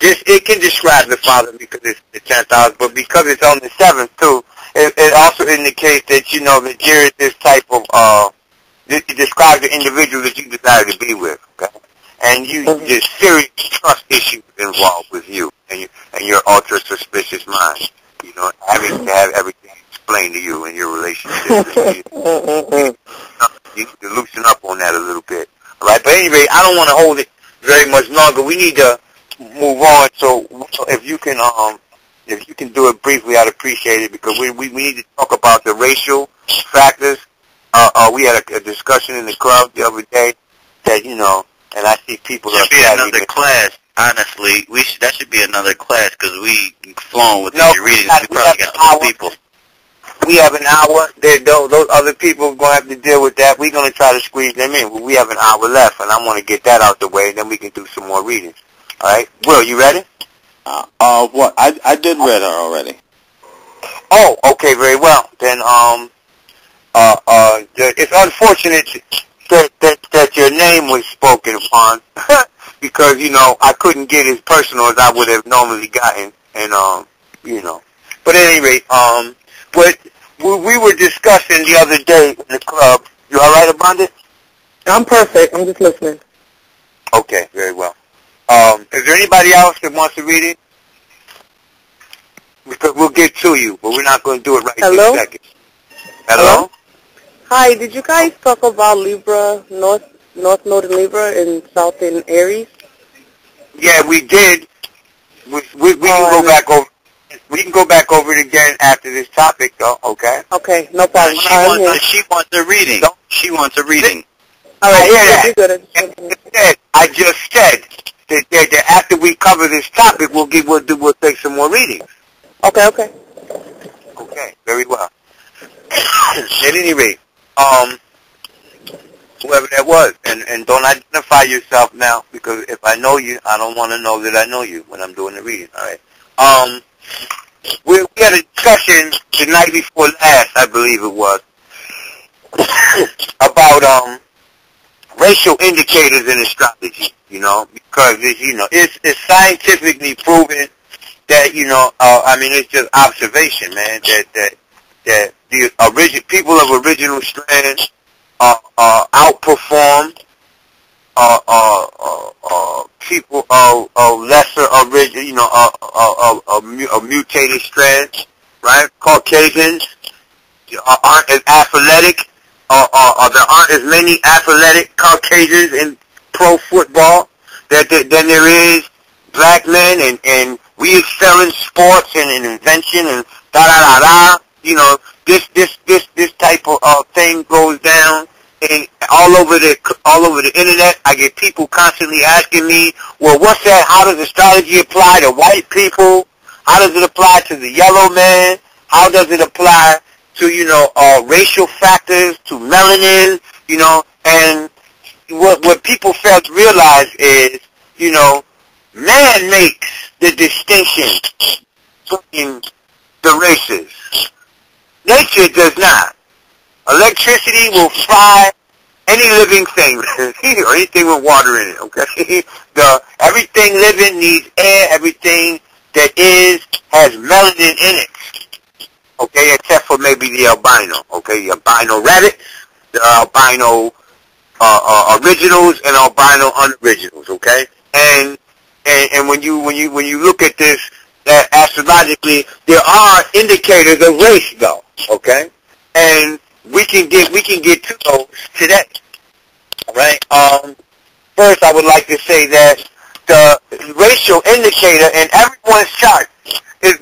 it can describe the father because it's the 10th house, but because it's on the 7th too, it also indicates that, you know, that there is this type of, it describes the individual that you desire to be with, okay? And there's serious trust issues involved with you and your ultra suspicious mind, you know, having to have everything explained to you in your relationship. You need to loosen up on that a little bit, all right? But anyway, I don't want to hold it very much longer. We need to move on. So if you can do it briefly, I'd appreciate it, because we need to talk about the racial factors. We had a discussion in the club the other day that, you know, and I see people should be another class. Honestly, that should be another class, because we flowing with these readings. We probably got other people. We have an hour. Those other people are going to have to deal with that. We're going to try to squeeze them in. But we have an hour left, and I want to get that out the way, and then we can do some more readings. All right? Will, you ready? What? I did read her already. Oh, okay, very well. Then, it's unfortunate that your name was spoken upon, because, you know, I couldn't get as personal as I would have normally gotten, and, you know. But at any rate, what we were discussing the other day in the club. You all right, Abundant? I'm perfect. I'm just listening. Okay, very well. Is there anybody else that wants to read it? Because we'll get to you, but we're not going to do it right Hello? this second. Hello? Hi, did you guys talk about Libra, North Node in Libra and South in Aries? Yeah, we did. We can go back over. We can go back over it again after this topic, though. Okay. Okay, no problem. She wants a reading. She wants a reading. All right, I hear that. I just said that after we cover this topic, we'll take some more readings. Okay. Okay, very well. At any rate, whoever that was, and don't identify yourself now, because if I know you, I don't want to know that I know you when I'm doing the reading. All right. We had a discussion the night before last, I believe it was, about racial indicators in astrology. You know, because it's scientifically proven that, you know, I mean, it's just observation, man, that the people of original strands outperform people of lesser original, you know, mutated strands, right? Caucasians aren't as athletic, there aren't as many athletic Caucasians in pro football than there is black men, and we excel in sports and in invention and da-da-da-da. You know, this type of thing goes down. And all over the internet, I get people constantly asking me, well, what's that? How does astrology apply to white people? How does it apply to the yellow man? How does it apply to, you know, racial factors, to melanin, you know? And what people fail to realize is, you know, man makes the distinction between the races. Nature does not. Electricity will fry any living thing, or anything with water in it, okay? Everything living needs air. Everything that has melanin in it, okay, except for maybe the albino, okay? The albino rabbit, the albino originals, and albino unoriginals, okay? And when you look at this, astrologically, there are indicators of race, though, okay? And we can get to those today, right? First, I would like to say that the racial indicator in everyone's chart is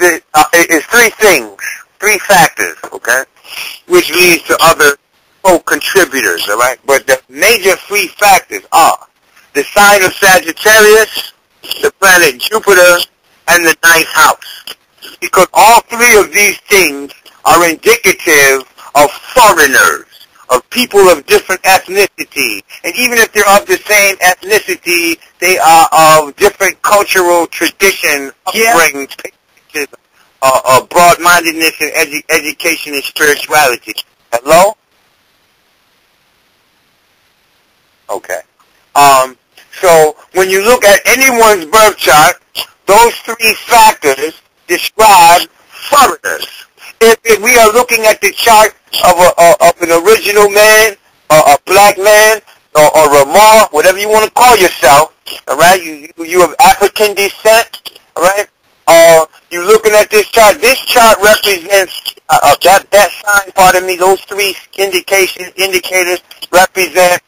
three factors, okay, which leads to other co-contributors, all right? But the major three factors are the sign of Sagittarius, the planet Jupiter, and the ninth house, because all three of these things are indicative of foreigners, of people of different ethnicity. And even if they're of the same ethnicity, they are of different cultural tradition, upbringing, broad-mindedness, and education and spirituality. Hello? Okay. So when you look at anyone's birth chart, those three factors describe foreigners. If we are looking at the chart of an original man, a black man, or a Mar, whatever you want to call yourself, all right? You have African descent, all right? You're looking at this chart. This chart represents that sign. Pardon me. Those three indicators represent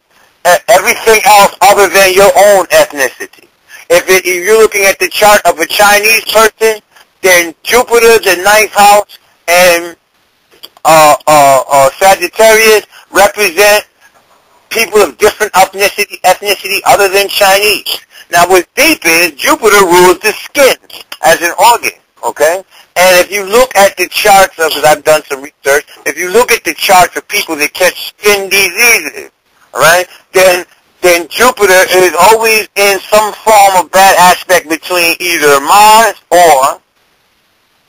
everything else other than your own ethnicity. If you're looking at the chart of a Chinese person, then Jupiter, the ninth house, and Sagittarius represent people of different ethnicity other than Chinese. Now, what's deep is Jupiter rules the skin as an organ, okay? And if you look at the charts, because I've done some research, if you look at the charts of people that catch skin diseases, all right, then Jupiter is always in some form of bad aspect between either Mars or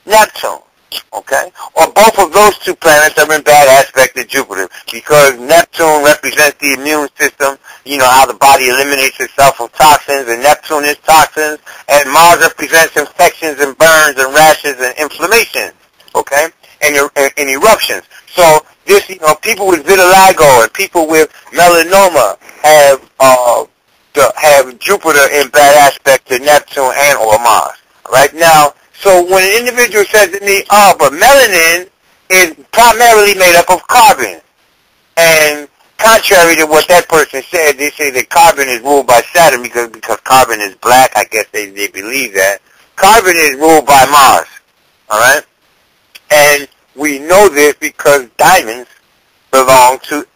Neptune. Okay? Or both of those two planets are in bad aspect to Jupiter, because Neptune represents the immune system, you know, how the body eliminates itself of toxins, and Neptune is toxins, and Mars represents infections and burns and rashes and inflammations, okay? And eruptions. So this, you know, people with vitiligo and people with melanoma have Jupiter in bad aspect to Neptune and or Mars. Right now, so when an individual says to me, but melanin is primarily made up of carbon, and contrary to what that person said, they say that carbon is ruled by Saturn because carbon is black. I guess they believe that. Carbon is ruled by Mars, all right? And we know this because diamonds belong to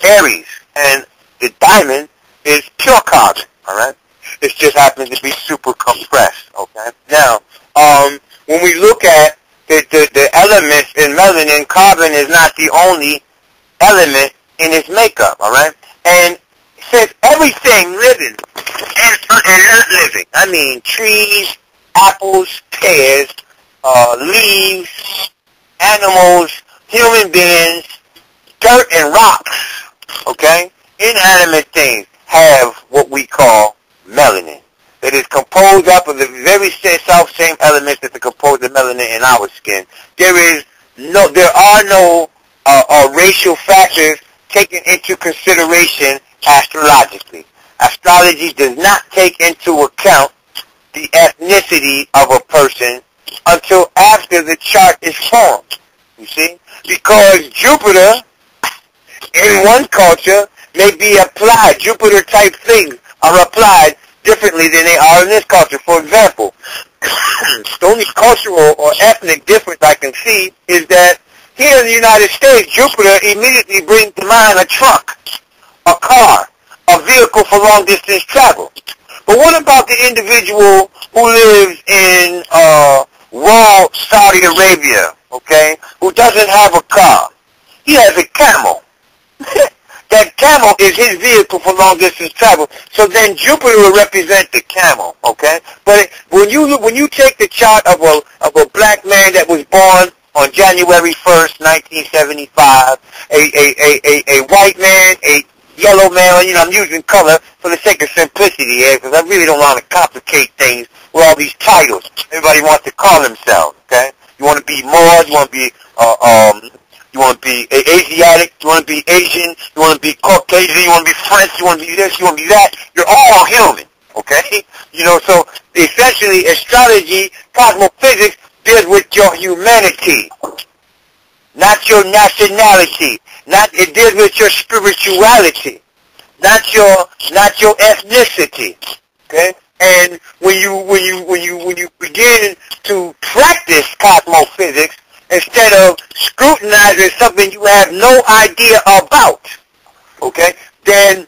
Aries, and the diamond is pure carbon, all right? It just happens to be super compressed, okay? Now, when we look at the elements in melanin, carbon is not the only element in its makeup, all right? And since everything living and not living, I mean trees, apples, pears, leaves, animals, human beings, dirt and rocks, okay? Inanimate things have what we call melanin. That is composed up of the very same elements that are composed of melanin in our skin. There are no racial factors taken into consideration astrologically. Astrology does not take into account the ethnicity of a person until after the chart is formed. You see? Because Jupiter in one culture may be applied, Jupiter type things are applied differently than they are in this culture. For example, the only cultural or ethnic difference I can see is that here in the United States, Jupiter immediately brings to mind a truck, a car, a vehicle for long distance travel. But what about the individual who lives in rural Saudi Arabia, okay, who doesn't have a car? He has a camel. That camel is his vehicle for long distance travel. So then Jupiter will represent the camel, okay? But when you take the chart of a black man that was born on January 1st, 1975, a white man, a yellow man, you know, I'm using color for the sake of simplicity here, because I really don't want to complicate things with all these titles everybody wants to call themselves, okay? You want to be Moor, you want to be you want to be Asiatic, you want to be Asian, you want to be Caucasian, you want to be French, you want to be this, you want to be that. You're all human, okay? You know, so essentially astrology, cosmophysics, deals with your humanity, not your nationality. It deals with your spirituality, not your ethnicity, okay? And when you begin to practice cosmophysics, instead of scrutinizing something you have no idea about, okay, then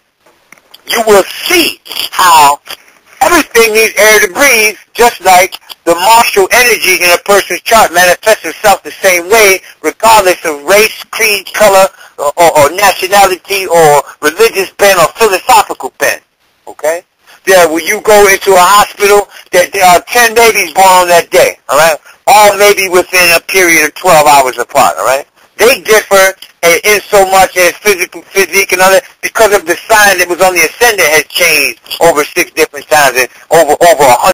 you will see how everything needs air to breathe, just like the martial energy in a person's chart manifests itself the same way, regardless of race, creed, color, or nationality, or religious bent, or philosophical bent, okay? When you go into a hospital, there are 10 babies born on that day, all right? All maybe within a period of 12 hours apart, all right? They differ in so much as physique and other, because of the sign that was on the ascendant has changed over 6 different times and over 100